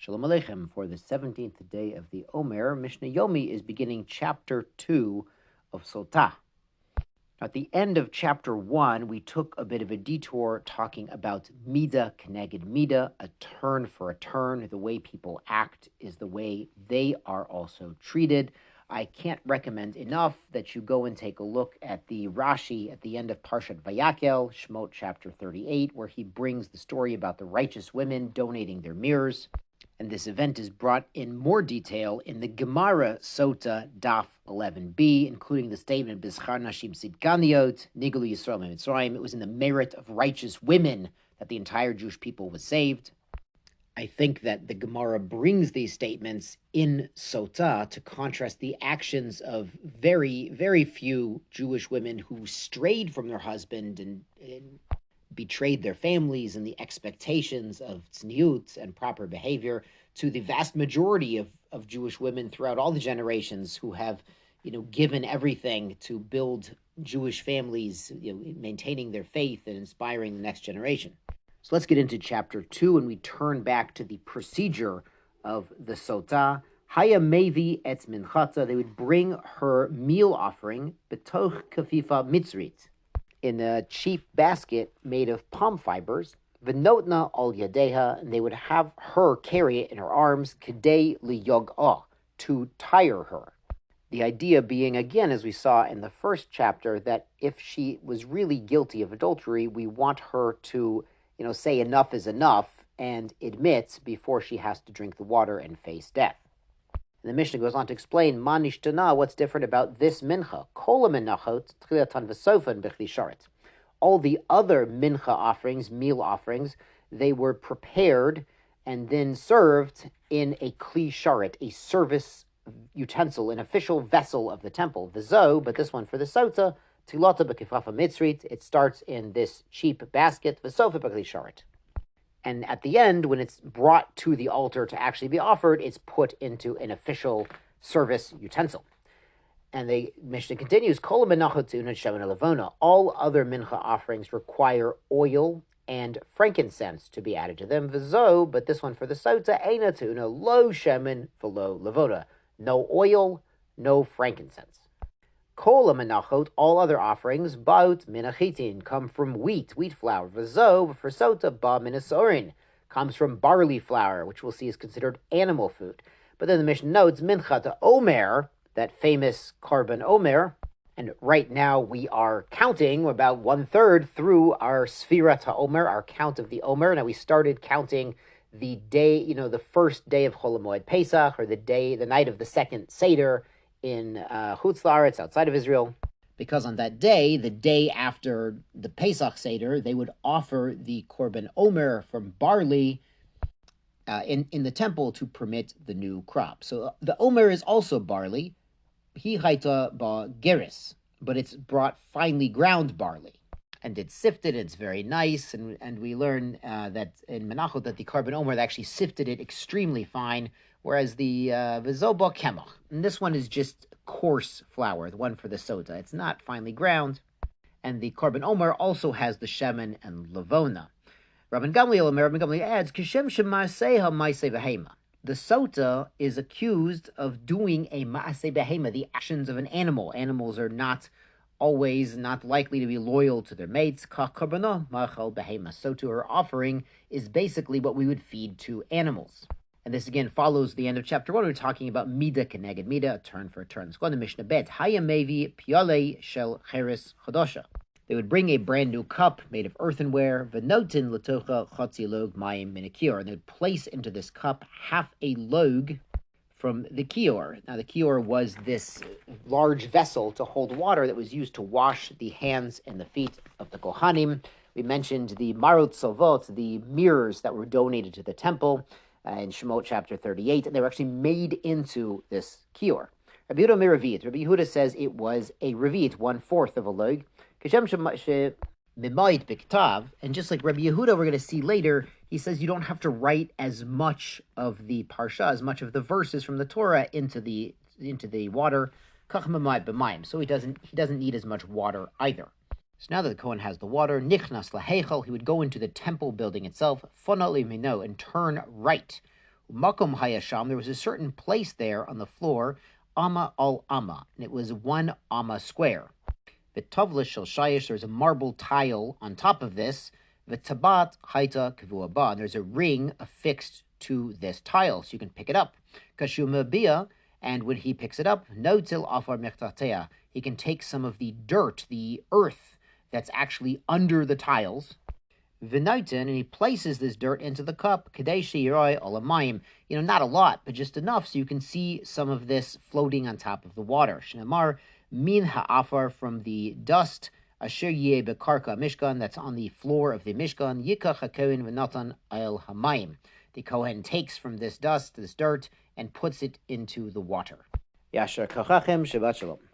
Shalom Aleichem. For the 17th day of the Omer, Mishnah Yomi is beginning chapter 2 of Sotah. At the end of chapter 1, we took a bit of a detour talking about Mida Keneged Mida, a turn for a turn. The way people act is the way they are also treated. I can't recommend enough that you go and take a look at the Rashi at the end of Parshat Vayakel, Shemot chapter 38, where he brings the story about the righteous women donating their mirrors. And this event is brought in more detail in the Mincha of Sotah Daf 11b, including the statement, B'schar nashim sidkaniot, nigalu Yisrael mitzrayim. It was in the merit of righteous women that the entire Jewish people was saved. I think that the Gemara brings these statements in Sotah to contrast the actions of very, very few Jewish women who strayed from their husband and betrayed their families and the expectations of tzniut and proper behavior, to the vast majority of Jewish women throughout all the generations who have, given everything to build Jewish families, maintaining their faith and inspiring the next generation. So let's get into chapter 2, and we turn back to the procedure of the Sotah. Haya mevi etz minchata, they would bring her meal offering, betoch kafifa mitzrit, in a cheap basket made of palm fibers, v'notna al yadeha, and they would have her carry it in her arms, kedei liyog'ah, to tire her. The idea being, again, as we saw in the first chapter, that if she was really guilty of adultery, we want her to, say enough is enough and admit before she has to drink the water and face death. And the Mishnah goes on to explain, Ma nishtana, what's different about this mincha. Kol hamenachot tchilatan v'sofan b'chli sharet. All the other mincha offerings, meal offerings, they were prepared and then served in a kli sharet, a service utensil, an official vessel of the temple. V'zo, but this one for the sotah, tilata b'kifafa mitzrit, it starts in this cheap basket, v'sofa b'chli sharet. And at the end, when it's brought to the altar to actually be offered, it's put into an official service utensil. And the Mishnah continues, all other mincha offerings require oil and frankincense to be added to them. V'zo, but this one for the sotah, eina tuna, lo shemen v'lo lavoda. No oil, no frankincense. Kol menachot, all other offerings, baut minachitin, come from wheat flour. V'zo, for sotah, ba minasorin, comes from barley flour, which we'll see is considered animal food. But then the Mishnah notes, mincha to Omer, that famous carbon Omer, and right now we are counting about 1/3 through our Sfira to Omer, our count of the Omer. Now we started counting the day, the first day of Chol Hamoed Pesach, or the night of the second Seder, in Chutz La'aretz, outside of Israel, because on that day, the day after the Pesach Seder, they would offer the Korban Omer from barley in the temple to permit the new crop. So the Omer is also barley, hi haita ba geris, but it's brought finely ground barley. And it's sifted, it's very nice, and we learn that in Menachot that the Korban Omer actually sifted it extremely fine, whereas the V'zoba Kemach, and this one is just coarse flour, the one for the Sotah. It's not finely ground. And the Korban Omer also has the Shemen and Lavona. Rabban Gamliel adds, Kishem Shemaseha Maaseh Behema. The Sotah is accused of doing a Maaseh Behema, the actions of an animal. Animals are not likely to be loyal to their mates. Kach Korbanah Machal Behema. So to her offering is basically what we would feed to animals. And this again follows the end of chapter 1. We're talking about Mida Keneged Mida, a turn for a turn. Let's go on to Mishnah Bet. Haya Mevi Piale Shel Cheres Chodosha. They would bring a brand new cup made of earthenware, Venotin Latocha Chatzi Log Mayim Min Kior, and they would place into this cup half a log from the kior. Now the kior was this large vessel to hold water that was used to wash the hands and the feet of the Kohanim. We mentioned the Marot Sovot, the mirrors that were donated to the temple, in Shemot chapter 38, and they were actually made into this kior. Rabbi Yehuda Meravit. Rabbi Yehuda says it was a revit, 1/4 of a log. And just like Rabbi Yehuda, we're going to see later, he says you don't have to write as much of the parsha, as much of the verses from the Torah into the water. So he doesn't need as much water either. So now that the Kohen has the water, nichnas laheichal, he would go into the temple building itself, fana limino, and turn right. Makom hayasham, there was a certain place there on the floor, amma al amma, and it was 1 amma square. V'tovla shel shayish, there's a marble tile on top of this. V'tabat haita kavua ba, and there's a ring affixed to this tile, so you can pick it up. Kashu mabia, and when he picks it up, notil afar mechtatea, he can take some of the dirt, the earth that's actually under the tiles. V'naitin, and he places this dirt into the cup. Kadeshi yiroi olamayim, not a lot, but just enough so you can see some of this floating on top of the water. Shnamar min ha'afar, from the dust, asher yeh bekarka mishkan, that's on the floor of the mishkan, yikach hakohen v'natan el hamayim. The kohen takes from this dust, this dirt, and puts it into the water. Yasher kachachem, Shabbat Shalom.